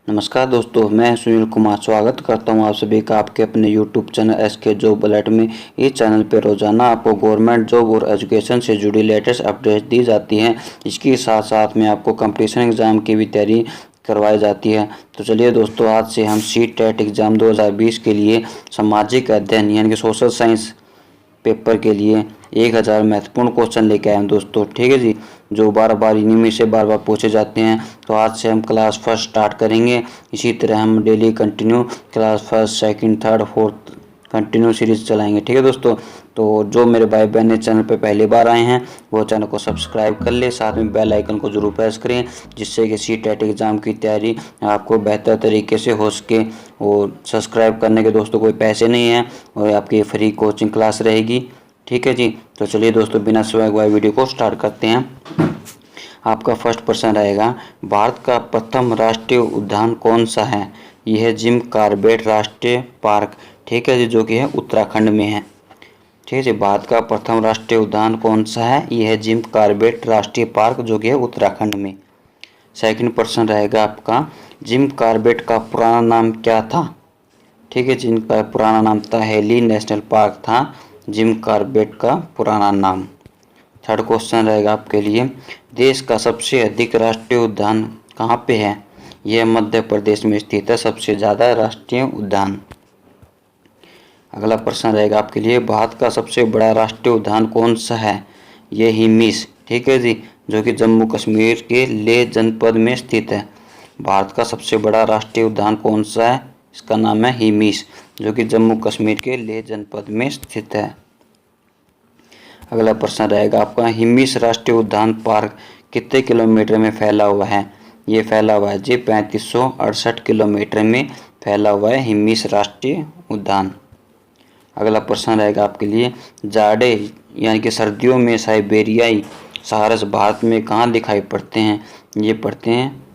नमस्कार दोस्तों, मैं सुनील कुमार स्वागत करता हूं आप सभी का आपके अपने YouTube channel SK job alert में। इस चैनल पर रोजाना आपको गवर्नमेंट जॉब और एजुकेशन से जुड़ी लेटेस्ट अपडेट्स दी जाती हैं। इसके साथ साथ में आपको कंपटीशन एग्ज़ाम की भी तैयारी करवाई जाती है। तो चलिए दोस्तों, आज से हम CTET एग्ज़ाम 2020 के लिए सामाजिक अध्ययन यानी कि सोशल साइंस पेपर के लिए 1000 महत्वपूर्ण क्वेश्चन लेके आए हैं दोस्तों। ठीक है जी, जो बार बार इन्हीं में से बार बार पूछे जाते हैं। तो आज से हम क्लास फर्स्ट स्टार्ट करेंगे। इसी तरह हम daily continue class first, second, third, fourth continue series चलाएंगे। ठीक है दोस्तों, तो जो मेरे भाई बहन इस चैनल पे पहली बार आए हैं वो चैनल को सब्सक्राइब कर ले, साथ में बेल आइकन को जरूर प्रेस करें, जिससे कि CTET एग्ज़ाम की तैयारी आपको बेहतर तरीके से हो सके। और सब्सक्राइब करने के दोस्तों कोई पैसे नहीं हैं और आपकी फ्री कोचिंग क्लास रहेगी। ठीक है जी, तो चलिए दोस्तों, बिना समय गवाए वीडियो को स्टार्ट करते हैं। आपका फर्स्ट प्रश्न रहेगा, भारत का प्रथम राष्ट्रीय उद्यान कौन सा है? यह है जिम कॉर्बेट राष्ट्रीय पार्क। ठीक है जी, जो कि है उत्तराखंड में है। ठीक है जी, भारत का प्रथम राष्ट्रीय उद्यान कौन सा है? यह है जिम कॉर्बेट राष्ट्रीय पार्क, जो कि है उत्तराखंड में। सेकंड प्रश्न रहेगा आपका, जिम कॉर्बेट का पुराना नाम क्या था? ठीक है, जिनका पुराना नाम था हेली नेशनल पार्क था जिम कॉर्बेट का पुराना नाम। थर्ड क्वेश्चन रहेगा आपके लिए, देश का सबसे अधिक राष्ट्रीय उद्यान कहाँ पे है? यह मध्य प्रदेश में स्थित है सबसे ज़्यादा राष्ट्रीय उद्यान। अगला प्रश्न रहेगा आपके लिए, भारत का सबसे बड़ा राष्ट्रीय उद्यान कौन सा है? यह हिमिस। ठीक है जी, जो कि जम्मू कश्मीर के लेह जनपद में स्थित है। भारत का सबसे बड़ा राष्ट्रीय उद्यान कौन सा है? इसका नाम है हिमिस, जो कि जम्मू कश्मीर के लेह जनपद में स्थित है। अगला प्रश्न रहेगा आपका, हिमिस राष्ट्रीय उद्यान पार्क कितने किलोमीटर में फैला हुआ है? ये फैला हुआ है जी 3568 किलोमीटर में फैला हुआ है हिमिस राष्ट्रीय उद्यान। अगला प्रश्न रहेगा आपके लिए, जाड़े यानी कि सर्दियों में साइबेरियाई सारस भारत में कहाँ दिखाई पड़ते हैं? ये पड़ते हैं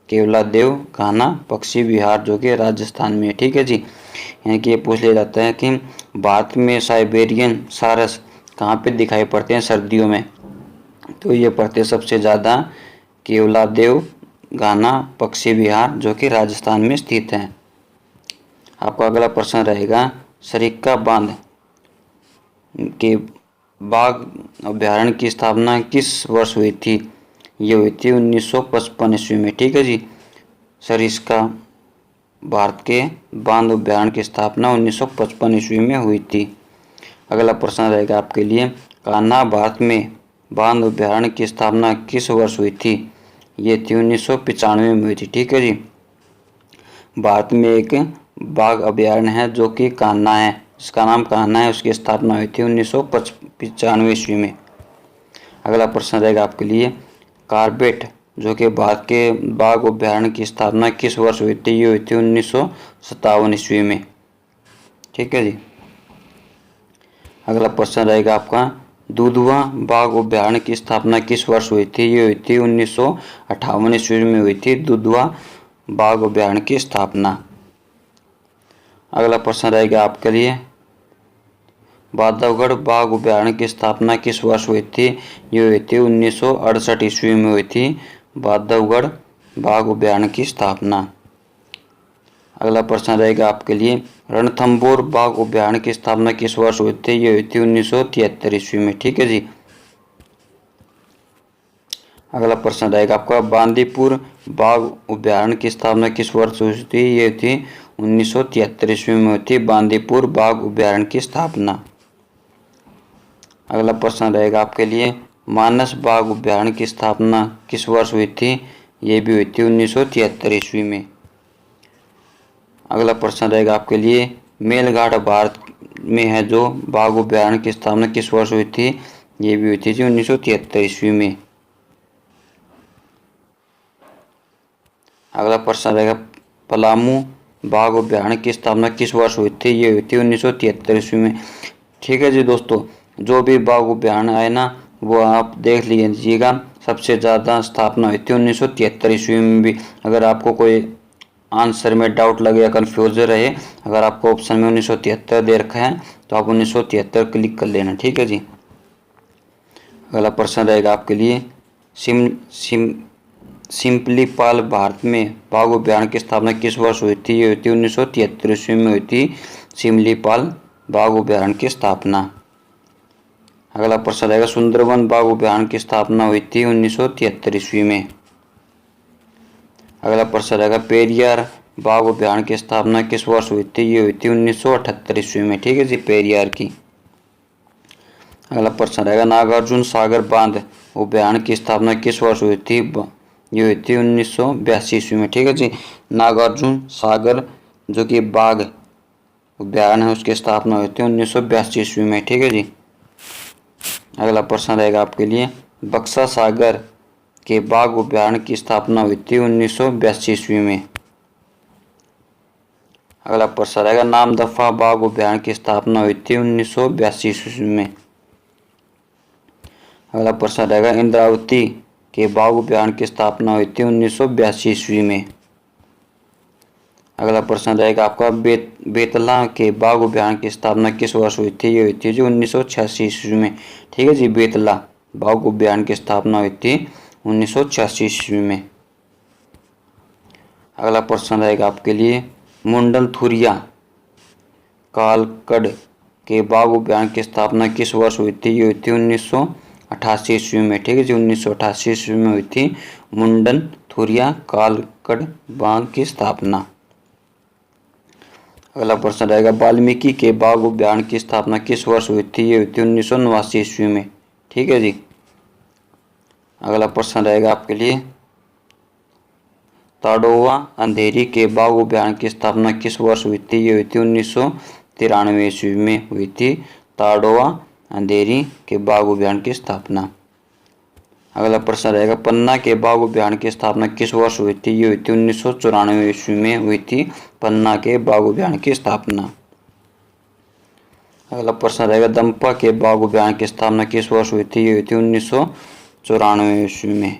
केवलादेव घाना पक्षी विहार, जो कि राजस्थान में। ठीक है जी, यानी कि ये पूछ लिया जाता है कि भारत में साइबेरियन सारस कहाँ पे दिखाई पड़ते हैं सर्दियों में? तो ये पड़ते सबसे ज़्यादा केवलादेव घाना पक्षी विहार, जो कि राजस्थान में स्थित है। आपका अगला प्रश्न रहेगा, सरिक्का बांध के बाघ अभ्यारण्य की स्थापना किस वर्ष हुई थी? ये हुई थी 1955 ईस्वी में। ठीक है जी, सरिस्का भारत के बांध अभ्यारण्य की स्थापना 1955 ईस्वी में हुई थी। अगला प्रश्न रहेगा आपके लिए, कान्हा भारत में बांध अभ्यारण्य की स्थापना किस वर्ष हुई थी? ये थी 1995 में हुई थी। ठीक है जी, भारत में एक बाघ अभ्यारण्य है जो कि कान्हा है, जिसका नाम कान्हा है, उसकी स्थापना हुई थी 1995 ईस्वी में। अगला प्रश्न रहेगा आपके लिए, कॉर्बेट जो कि भारत के बाघ अभ्यारण्य की स्थापना किस वर्ष हुई थी? ये हुई थी 1957 ईस्वी में। ठीक है जी। अगला प्रश्न रहेगा आपका, दुधवा बाघ अभ्यारण्य की स्थापना किस वर्ष हुई थी? ये हुई थी 1958 ईस्वी में हुई थी दुधवा बाघ अभ्यारण्य की स्थापना। अगला प्रश्न रहेगा आपके लिए, बांधवगढ़ बाघ अभ्यारण्य की स्थापना किस वर्ष हुई थी? ये हुई थी 1968 ईस्वी में हुई थी बांधवगढ़ बाघ अभ्यारण्य की स्थापना। अगला प्रश्न रहेगा आपके लिए, रणथंभौर बाघ अभ्यारण्य की स्थापना किस वर्ष हुई थी? ये हुई थी 1973 ईस्वी में। ठीक है जी। अगला प्रश्न रहेगा आपका, बांदीपुर बाघ अभ्यारण्य की स्थापना किस वर्ष हुई थी? ये थी 1973 ईस्वी में हुई थी बांदीपुर बाघ अभ्यारण्य की स्थापना। अगला प्रश्न रहेगा आपके लिए, मानस बाघ अभ्यारण्य की स्थापना किस वर्ष हुई थी? ये भी हुई थी 1973 ईस्वी में। अगला प्रश्न रहेगा आपके लिए, मेलघाट भारत में है जो बाघ अभ्यारण्य की स्थापना किस वर्ष हुई थी? ये भी हुई थी 1973 ईस्वी में। अगला प्रश्न रहेगा, पलामू बाघ अभ्यारण्य की स्थापना किस वर्ष हुई थी? ये हुई थी 1973 ईस्वी में। ठीक है जी दोस्तों, जो भी बाघ अभ्यारण्य आए ना वो आप देख लीजिएगा, सबसे ज़्यादा स्थापना हुई थी 1973 ईस्वी में भी। अगर आपको कोई आंसर में डाउट लगे या कन्फ्यूज रहे, अगर आपको ऑप्शन में 1973 दे रखा है तो आप 1973 क्लिक कर लेना। ठीक है जी। अगला प्रश्न रहेगा आपके लिए, सिम्पलीपाल भारत में बाघ अभयारण्य की स्थापना किस वर्ष हुई थी? ये हुई थी 1973 ईस्वी में हुई थी सिम्पलीपाल बाघ अभयारण्य की स्थापना। अगला प्रश्न रहेगा सुंदरवन बाघ अभयारण्य की स्थापना हुई थी 1973 ईस्वी में। अगला प्रश्न रहेगा पेरियार बाघ अभयारण्य की स्थापना किस वर्ष हुई थी? ये हुई थी 1978 ईस्वी में। ठीक है जी, पेरियार की। अगला प्रश्न रहेगा नागार्जुन सागर बांध अभयारण्य की स्थापना किस वर्ष हुई थी? ये हुई थी 1982 ईस्वी में। ठीक है जी, नागार्जुन सागर जो कि बाघ अभयारण्य है उसकी स्थापना हुई थी 1982 ईस्वी में। ठीक है जी। अगला प्रश्न रहेगा आपके लिए बक्सा सागर के बाघ अभयारण्य की स्थापना हुई थी 1982 ईस्वी में। अगला प्रश्न रहेगा नामदफा बाघ अभयारण्य की स्थापना हुई थी 1982 ईस्वी में। अगला प्रश्न रहेगा इंद्रावती के बाघ अभयारण्य की स्थापना हुई थी 1982 ईस्वी में। अगला प्रश्न रहेगा आपका बेतला के बाघ अभयारण्य की स्थापना किस वर्ष हुई थी? ये हुई थी जो 1986 ईस्वी में। ठीक है जी, बेतला बाघ अभयारण्य की स्थापना हुई थी 1986 ईस्वी में। अगला प्रश्न रहेगा आपके लिए मुंडलथुरिया कालकड़ के बाघ अभयारण्य की स्थापना किस वर्ष हुई थी? ये हुई थी 1988 ईस्वी में। ठीक है जी, 1988 ईस्वी में हुई थी मुंडलथुरिया कालकड़ बाघ की स्थापना। अगला प्रश्न रहेगा वाल्मीकि के बाघ अभयारण्य की स्थापना किस वर्ष हुई थी? ये हुई थी 1989 ईस्वी में। ठीक है जी। अगला प्रश्न रहेगा आपके लिए ताडोवा अंधेरी के बाघ अभयारण्य की स्थापना किस वर्ष हुई थी? ये हुई थी 1993 ईस्वी में हुई थी ताडोवा अंधेरी के बाघ अभयारण्य की स्थापना। अगला प्रश्न रहेगा पन्ना के बाघ अभयारण्य की स्थापना किस वर्ष हुई थी? ये हुई थी 1994 ईस्वी में हुई थी पन्ना के बाघ अभयारण्य की स्थापना। अगला प्रश्न रहेगा दंपा के बाघ अभयारण्य की स्थापना किस वर्ष हुई थी? ये हुई थी 1994 ईस्वी में।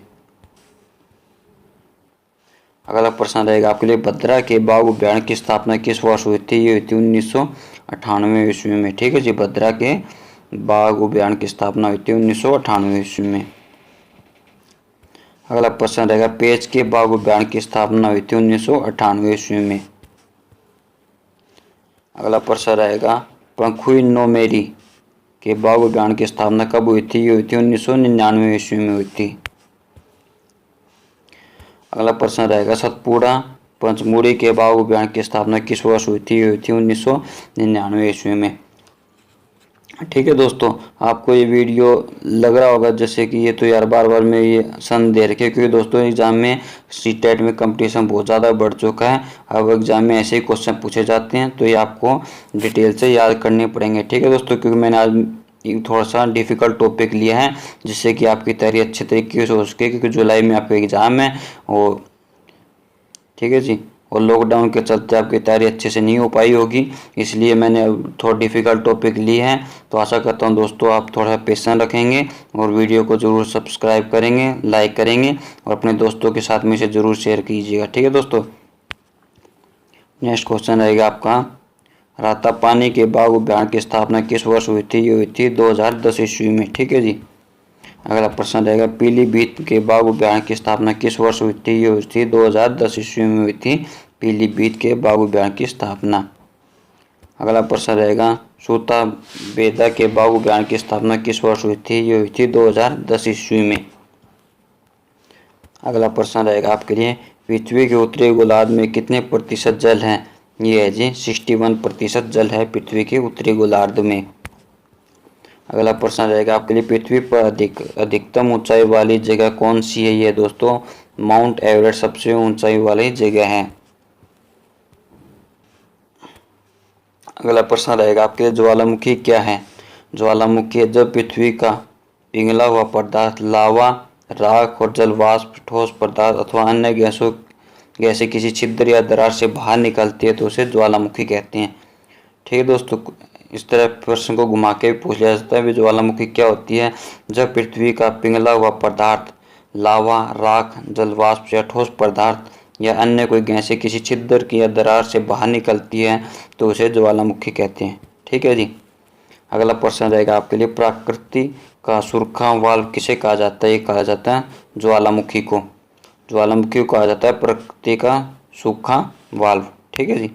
अगला प्रश्न रहेगा आपके लिए भद्रा के बाघ अभयारण्य की स्थापना किस वर्ष हुई थी? ये हुई थी 1998 ईस्वी में। ठीक है जी, भद्रा के बाघ अभयारण्य की स्थापना हुई थी 1998 ईस्वी में। अगला प्रश्न रहेगा पेंच के बाघ अभयारण्य की स्थापना हुई थी 1998 ईस्वी में। अगला प्रश्न रहेगा पंखुई नोमेरी के बाघ अभयारण्य की स्थापना कब हुई थी? ये हुई थी 1999 ईस्वी में हुई थी। अगला प्रश्न रहेगा सतपुड़ा पंचमुड़ी के बाघ अभयारण्य की स्थापना किस वर्ष हुई थी? ये हुई थी 1999 ईस्वी में। ठीक है दोस्तों, आपको ये वीडियो लग रहा होगा जैसे कि ये तो यार बार बार मैं ये सन दे रखे, क्योंकि दोस्तों एग्जाम में सीटेट में कंपटीशन बहुत ज़्यादा बढ़ चुका है। अब एग्जाम में ऐसे ही क्वेश्चन पूछे जाते हैं तो ये आपको डिटेल से याद करने पड़ेंगे। ठीक है दोस्तों, क्योंकि मैंने आज थोड़ा सा डिफ़िकल्ट टॉपिक लिया है जिससे कि आपकी तैयारी अच्छे तरीके से हो सके, क्योंकि जुलाई में आपका एग्ज़ाम है और ठीक है जी, और लॉकडाउन के चलते आपकी तैयारी अच्छे से नहीं हो पाई होगी, इसलिए मैंने थोड़ा डिफ़िकल्ट टॉपिक लिए हैं। तो आशा करता हूँ दोस्तों आप थोड़ा पेशेंस रखेंगे और वीडियो को ज़रूर सब्सक्राइब करेंगे, लाइक करेंगे और अपने दोस्तों के साथ में इसे ज़रूर शेयर कीजिएगा। ठीक है दोस्तों, नेक्स्ट क्वेश्चन रहेगा आपका रातापानी के बाघ अभयारण्य की स्थापना किस वर्ष हुई थी? ये हुई थी 2010 ईस्वी में। ठीक है जी। अगला प्रश्न रहेगा पीलीभीत के बाघ अभयारण्य की स्थापना किस वर्ष हुई थी? ये हुई थी 2010 ईस्वी में हुई थी पीलीभीत के बाघ अभयारण्य की स्थापना। अगला प्रश्न रहेगा सूता बेदा के बाघ अभयारण्य की स्थापना किस वर्ष हुई थी? ये हुई थी 2010 ईस्वी में। अगला प्रश्न रहेगा आपके लिए पृथ्वी के उत्तरी गोलार्ध में कितने प्रतिशत जल है? ये है जी 61% जल है पृथ्वी के उत्तरी गोलार्ध में। अगला प्रश्न रहेगा आपके लिए पृथ्वी पर अधिकतम ऊंचाई वाली जगह कौन सी है? ये दोस्तों माउंट एवरेस्ट सबसे ऊंचाई वाली जगह है। अगला प्रश्न रहेगा आपके लिए ज्वालामुखी क्या है? ज्वालामुखी जब पृथ्वी का पिघला हुआ पदार्थ लावा, राख और जल वाष्प, ठोस पदार्थ अथवा अन्य गैसें किसी छिद्र या दरार से बाहर निकलती है तो उसे ज्वालामुखी कहते हैं। ठीक है दोस्तों, इस तरह प्रश्न को घुमा के भी पूछ लिया जाता है ज्वालामुखी क्या होती है? जब पृथ्वी का पिघला हुआ पदार्थ लावा, राख, जलवाष्प या ठोस पदार्थ या अन्य कोई गैसें किसी छिद्र की या दरार से बाहर निकलती है तो उसे ज्वालामुखी कहते हैं। ठीक है जी। अगला प्रश्न रहेगा आपके लिए प्रकृति का सुरखा वाल्व किसे कहा जाता है? ये कहा जाता है ज्वालामुखी को। ज्वालामुखी को कहा जाता है प्रकृति का सूखा वाल्व। ठीक है जी।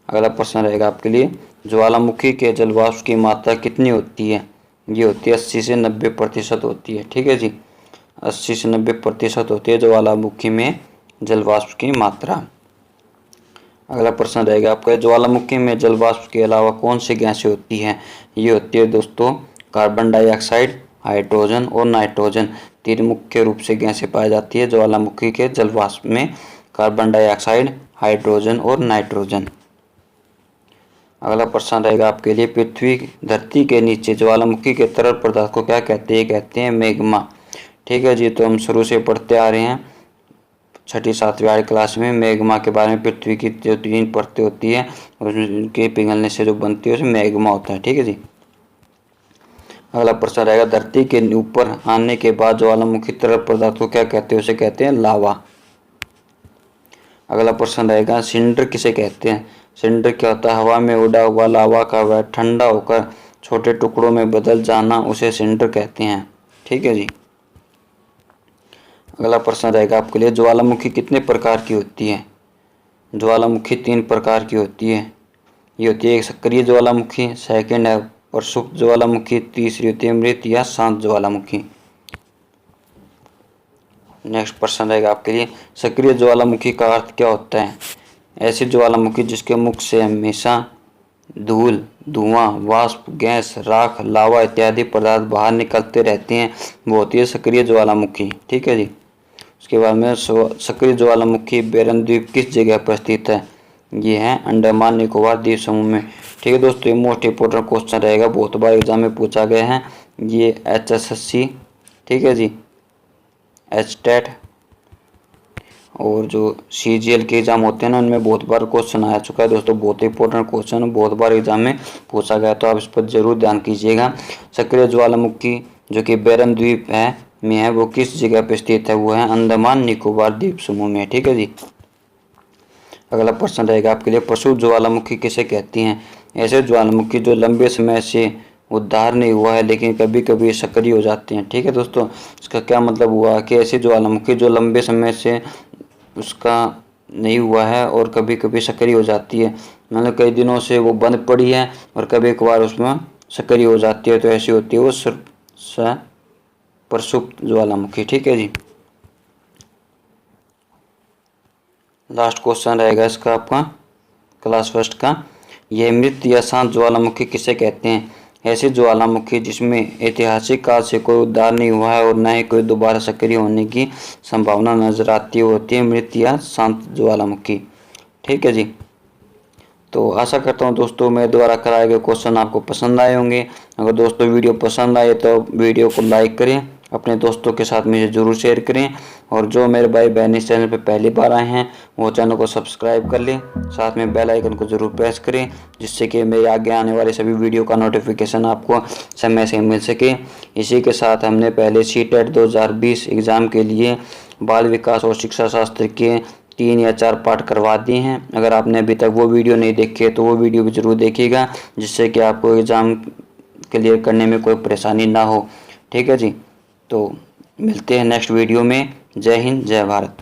अगला प्रश्न रहेगा आपके लिए, ज्वालामुखी के जल वाष्प की मात्रा कितनी होती है? ये होती है 80 से 90% होती है। ठीक है जी, 80 से 90% होती है ज्वालामुखी में जल वाष्प की मात्रा। अगला प्रश्न रहेगा आपका, ज्वालामुखी में जल वाष्प के अलावा कौन सी गैसें होती हैं? ये होती है दोस्तों कार्बन डाइऑक्साइड, हाइड्रोजन और नाइट्रोजन। तीन मुख्य रूप से गैसें पाई जाती है ज्वालामुखी के जल वाष्प में, कार्बन डाइऑक्साइड, हाइड्रोजन और नाइट्रोजन। अगला प्रश्न रहेगा आपके लिए, पृथ्वी धरती के नीचे ज्वालामुखी के तरल पदार्थ को क्या कहते हैं? कहते हैं मैग्मा। ठीक है जी, तो हम शुरू से पढ़ते आ रहे हैं 6ठी 7वीं 8वीं क्लास में मैग्मा के बारे में। पृथ्वी की जो 3 परतें होती है और उनके पिघलने से जो बनती है उसमें मैग्मा होता है। ठीक है जी। अगला प्रश्न रहेगा, धरती के ऊपर आने के बाद ज्वालामुखी तरल पदार्थ को क्या कहते हैं? उसे कहते हैं लावा। अगला प्रश्न रहेगा, सिंडर किसे कहते हैं? सिंडर क्या होता है? हवा में उड़ा हुआ लावा का वह ठंडा होकर छोटे टुकड़ों में बदल जाना, उसे सिंडर कहते हैं। ठीक है जी। अगला प्रश्न रहेगा आपके लिए, ज्वालामुखी कितने प्रकार की होती है? ज्वालामुखी 3 प्रकार की होती है। ये होती है एक सक्रिय ज्वालामुखी, सेकंड है प्रसुप्त ज्वालामुखी, तीसरी होती है मृत या शांत ज्वालामुखी। नेक्स्ट प्रश्न रहेगा आपके लिए, सक्रिय ज्वालामुखी का अर्थ क्या होता है? ऐसी ज्वालामुखी जिसके मुख से हमेशा धूल, धुआं, वाष्प, गैस, राख, लावा इत्यादि पदार्थ बाहर निकलते रहते हैं, वो होती है सक्रिय ज्वालामुखी। ठीक है जी। उसके बाद में सक्रिय ज्वालामुखी बेरन द्वीप किस जगह पर स्थित है? ये है अंडमान निकोबार द्वीप समूह में। ठीक है दोस्तों, ये मोस्ट इंपोर्टेंट क्वेश्चन रहेगा, बहुत बार एग्जाम में पूछा गया है। ये HSSC, ठीक है जी, HTET और जो CGL के एग्जाम होते हैं ना, उनमें बहुत बार क्वेश्चन आ चुका है दोस्तों। बहुत इंपॉर्टेंट क्वेश्चन, बहुत बार एग्जाम में पूछा गया, तो आप इस पर जरूर ध्यान कीजिएगा। सक्रिय ज्वालामुखी जो कि बेरन द्वीप में है, वो किस जगह पर स्थित है? वो है अंडमान निकोबार द्वीप समूह में। ठीक है जी। अगला प्रश्न रहेगा आपके लिए, प्रसुप्त ज्वालामुखी किसे कहती हैं? ऐसे ज्वालामुखी जो लंबे समय से उद्धार नहीं हुआ है लेकिन कभी कभी सक्रिय हो जाते हैं। ठीक है दोस्तों, इसका क्या मतलब हुआ कि ऐसी ज्वालामुखी जो लंबे समय से उसका नहीं हुआ है और कभी कभी सक्रिय हो जाती है, मतलब कई दिनों से वो बंद पड़ी है और कभी एक बार उसमें सक्रिय हो जाती है, तो ऐसी होती है वो प्रसुप्त ज्वालामुखी। ठीक है जी। लास्ट क्वेश्चन रहेगा इसका आपका क्लास फर्स्ट का, यह मृत या शांत ज्वालामुखी किसे कहते हैं? ऐसी ज्वालामुखी जिसमें ऐतिहासिक काल से कोई उद्धार नहीं हुआ है और न ही कोई दोबारा सक्रिय होने की संभावना नजर आती है, होती है मृत या शांत ज्वालामुखी। ठीक है जी। तो आशा करता हूँ दोस्तों मेरे द्वारा कराए गए क्वेश्चन आपको पसंद आए होंगे। अगर दोस्तों वीडियो पसंद आए तो वीडियो को लाइक करें, अपने दोस्तों के साथ मुझे ज़रूर शेयर करें, और जो मेरे भाई बहन इस चैनल पर पहली बार आए हैं वो चैनल को सब्सक्राइब कर लें, साथ में बेल आइकन को ज़रूर प्रेस करें, जिससे कि मेरे आगे आने वाले सभी वीडियो का नोटिफिकेशन आपको समय से मिल सके। इसी के साथ हमने पहले CTET 2020 एग्ज़ाम के लिए बाल विकास और शिक्षा शास्त्र के 3 या 4 पार्ट करवा दिए हैं। अगर आपने अभी तक वो वीडियो नहीं देखे तो वो वीडियो भी ज़रूर देखिएगा, जिससे कि आपको एग्ज़ाम क्लियर करने में कोई परेशानी ना हो। ठीक है जी। तो मिलते हैं नेक्स्ट वीडियो में। जय हिंद, जय भारत।